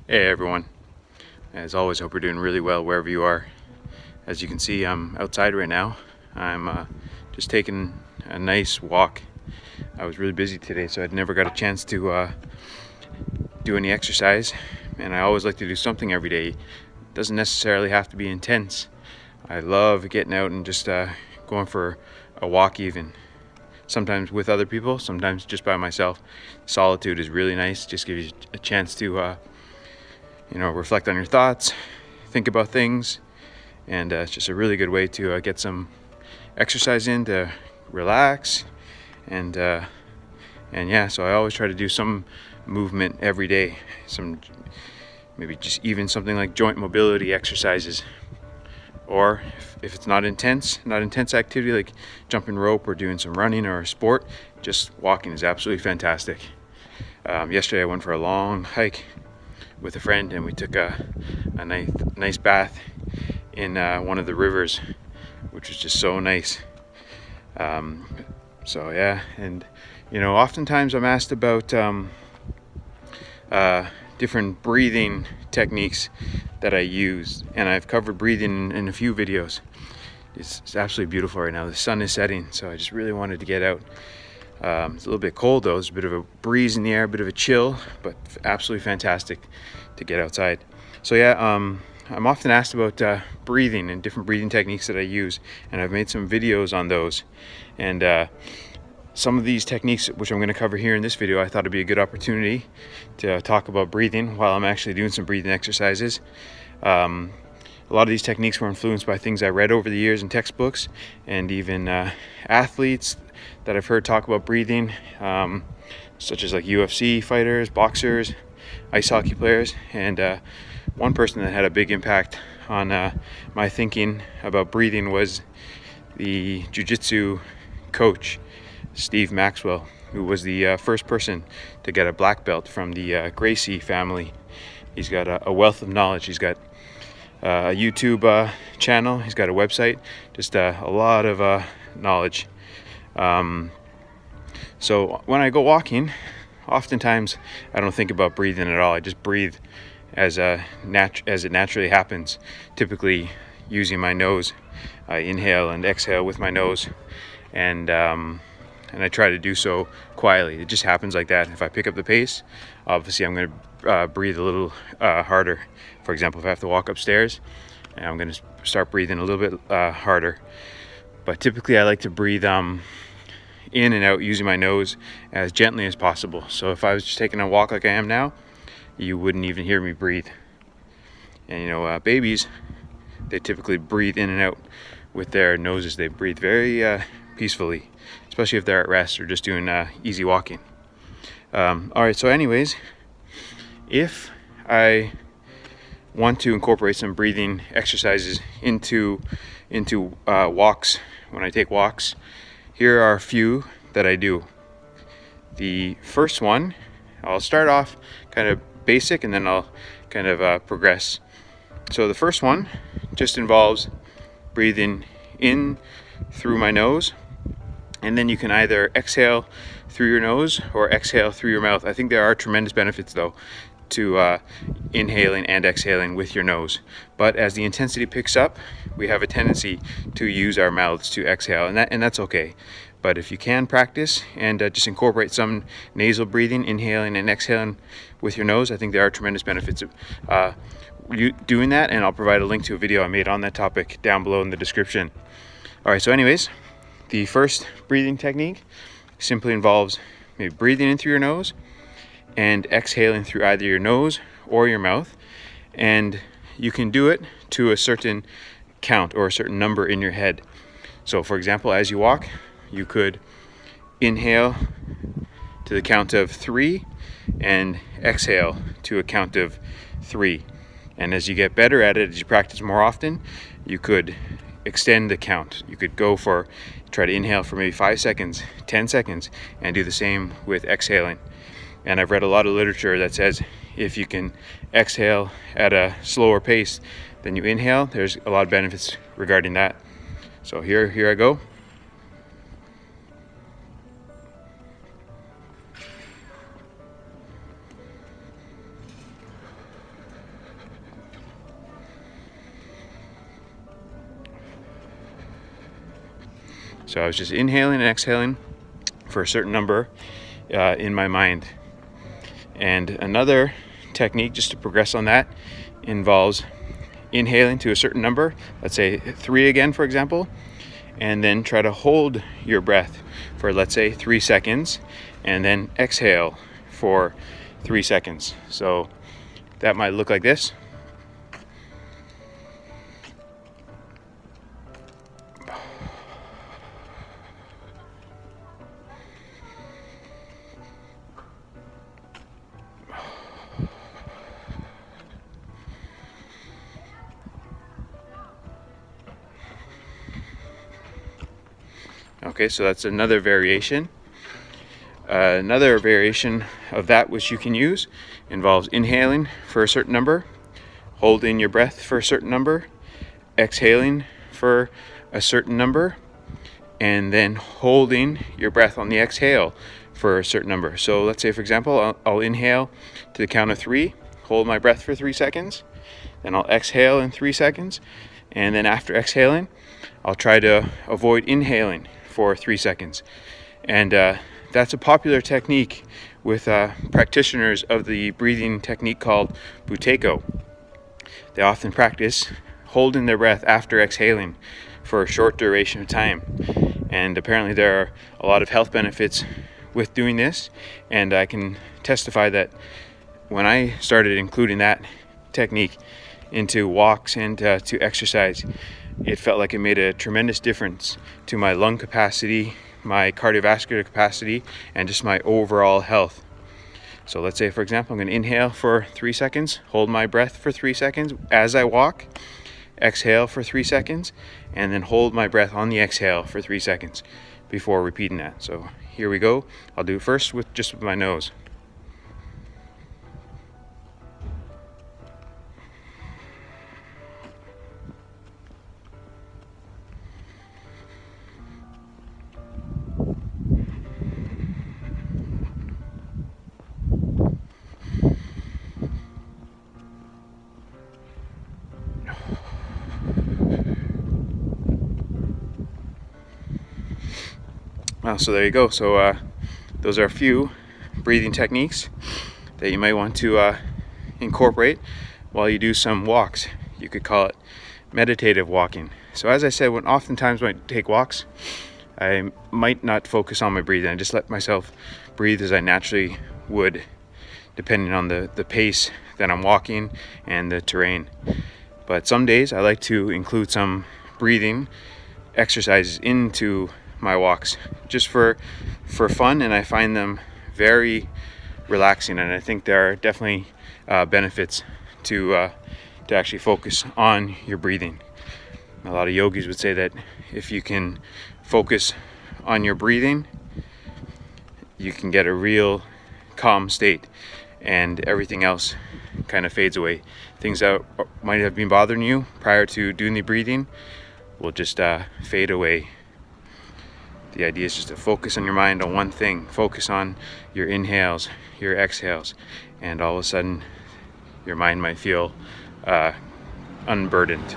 Hey everyone, as always, hope you're doing really well wherever you are. As you can see, I'm outside right now. I'm just taking a nice walk. I was really busy today, so I'd never got a chance to do any exercise, and I always like to do something every day. It doesn't necessarily have to be intense. I love getting out and just going for a walk, even sometimes with other people, sometimes just by myself. Solitude is really nice. Just gives you a chance to reflect on your thoughts, think about things, and it's just a really good way to get some exercise in, to relax, and yeah. So I always try to do some movement every day. Maybe just even something like joint mobility exercises, or if it's not intense activity like jumping rope or doing some running or a sport, just walking is absolutely fantastic. Yesterday I went for a long hike with a friend, and we took a nice bath in one of the rivers, which was just so nice. So yeah, and oftentimes I'm asked about different breathing techniques that I use, and I've covered breathing in a few videos. It's absolutely beautiful right now. The sun is setting, so I just really wanted to get out. It's a little bit cold though. There's a bit of a breeze in the air, a bit of a chill, but absolutely fantastic to get outside. So yeah, I'm often asked about breathing and different breathing techniques that I use, and I've made some videos on those. And some of these techniques, which I'm going to cover here in this video, I thought it'd be a good opportunity to talk about breathing while I'm actually doing some breathing exercises. A lot of these techniques were influenced by things I read over the years in textbooks, and even athletes that I've heard talk about breathing, such as like UFC fighters, boxers, ice hockey players. And one person that had a big impact on my thinking about breathing was the jiu-jitsu coach, Steve Maxwell, who was the first person to get a black belt from the Gracie family. He's got a wealth of knowledge. He's got a YouTube channel. He's got a website. Just a lot of knowledge. So when I go walking, oftentimes I don't think about breathing at all. I just breathe as it naturally happens, typically using my nose. I inhale and exhale with my nose, and I try to do so quietly. It just happens like that. If I pick up the pace, obviously I'm going to breathe a little harder. For example, if I have to walk upstairs, I'm going to start breathing a little bit harder. But typically I like to breathe in and out using my nose as gently as possible. So if I was just taking a walk like I am now, you wouldn't even hear me breathe. And babies, they typically breathe in and out with their noses. They breathe very peacefully, especially if they're at rest or just doing easy walking. All right, so anyways, if I want to incorporate some breathing exercises into walks, when I take walks, here are a few that I do. The first one, I'll start off kind of basic, and then I'll kind of progress. So the first one just involves breathing in through my nose, and then you can either exhale through your nose or exhale through your mouth. I think there are tremendous benefits though to inhaling and exhaling with your nose, but as the intensity picks up, we have a tendency to use our mouths to exhale, and that's okay. But if you can practice and just incorporate some nasal breathing, inhaling and exhaling with your nose, I think there are tremendous benefits of you doing that, and I'll provide a link to a video I made on that topic down below in the description. All right, so anyways, the first breathing technique simply involves maybe breathing in through your nose and exhaling through either your nose or your mouth, and you can do it to a certain count or a certain number in your head. So for example, as you walk, you could inhale to the count of 3 and exhale to a count of 3. And as you get better at it, as you practice more often, you could extend the count. You could try to inhale for maybe 5 seconds, 10 seconds, and do the same with exhaling. And I've read a lot of literature that says if you can exhale at a slower pace than you inhale, there's a lot of benefits regarding that. So here I go. So I was just inhaling and exhaling for a certain number in my mind. And another technique, just to progress on that, involves inhaling to a certain number, let's say 3 again, for example, and then try to hold your breath for, let's say, 3 seconds, and then exhale for 3 seconds. So that might look like this. Okay, so that's another variation. Another variation of that which you can use involves inhaling for a certain number, holding your breath for a certain number, exhaling for a certain number, and then holding your breath on the exhale for a certain number. So let's say, for example, I'll inhale to the count of 3, hold my breath for 3 seconds, then I'll exhale in 3 seconds, and then after exhaling, I'll try to avoid inhaling for 3 seconds. And that's a popular technique with practitioners of the breathing technique called Buteyko. They often practice holding their breath after exhaling for a short duration of time. And apparently there are a lot of health benefits with doing this, and I can testify that when I started including that technique into walks and to exercise, it felt like it made a tremendous difference to my lung capacity, my cardiovascular capacity, and just my overall health. So let's say, for example, I'm going to inhale for 3 seconds, hold my breath for 3 seconds as I walk, exhale for 3 seconds, and then hold my breath on the exhale for 3 seconds before repeating that. So here we go. I'll do it first with my nose. Well, so there you go. So those are a few breathing techniques that you might want to incorporate while you do some walks. You could call it meditative walking. So as I said, oftentimes when I take walks, I might not focus on my breathing. I just let myself breathe as I naturally would, depending on the pace that I'm walking and the terrain. But some days I like to include some breathing exercises into my walks just for fun, and I find them very relaxing, and I think there are definitely benefits to actually focus on your breathing. A lot of yogis would say that if you can focus on your breathing, you can get a real calm state, and everything else kind of fades away. Things that might have been bothering you prior to doing the breathing will just fade away. The idea is just to focus on your mind on one thing. Focus on your inhales, your exhales, and all of a sudden your mind might feel unburdened.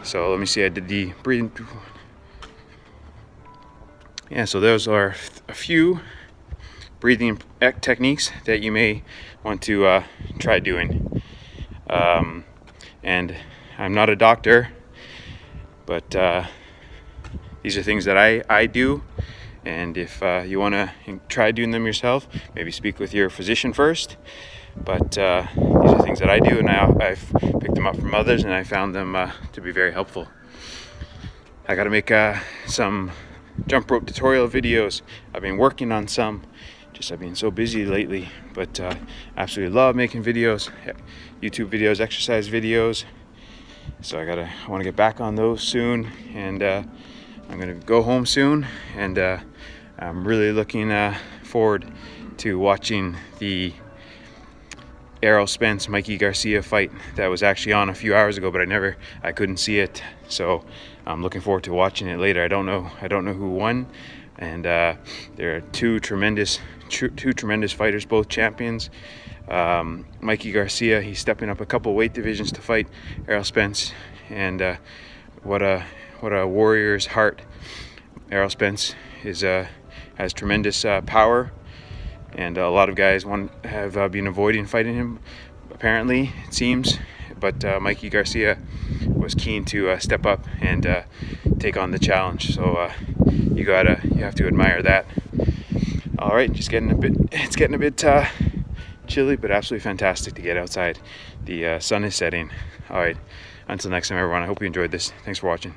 So let me see, I did the breathing. Yeah, so those are a few breathing techniques that you may want to try doing. And I'm not a doctor, but these are things that I do, and if you want to try doing them yourself, maybe speak with your physician first. But these are things that I do, and I've picked them up from others, and I found them to be very helpful. I got to make some jump rope tutorial videos. I've been working on some. I've been so busy lately, but absolutely love making videos, YouTube videos, exercise videos. So I want to get back on those soon, and I'm gonna go home soon, and I'm really looking forward to watching the Errol Spence Mikey Garcia fight that was actually on a few hours ago, but I couldn't see it. So I'm looking forward to watching it later. I don't know who won, and there are two tremendous fighters, both champions. Mikey Garcia, he's stepping up a couple weight divisions to fight Errol Spence, and what a warrior's heart Errol Spence has tremendous power, and a lot of guys have been avoiding fighting him, apparently, it seems. But Mikey Garcia was keen to step up and take on the challenge. So you have to admire that. All right, it's getting a bit chilly, but absolutely fantastic to get outside. The sun is setting. All right, until next time, everyone. I hope you enjoyed this. Thanks for watching.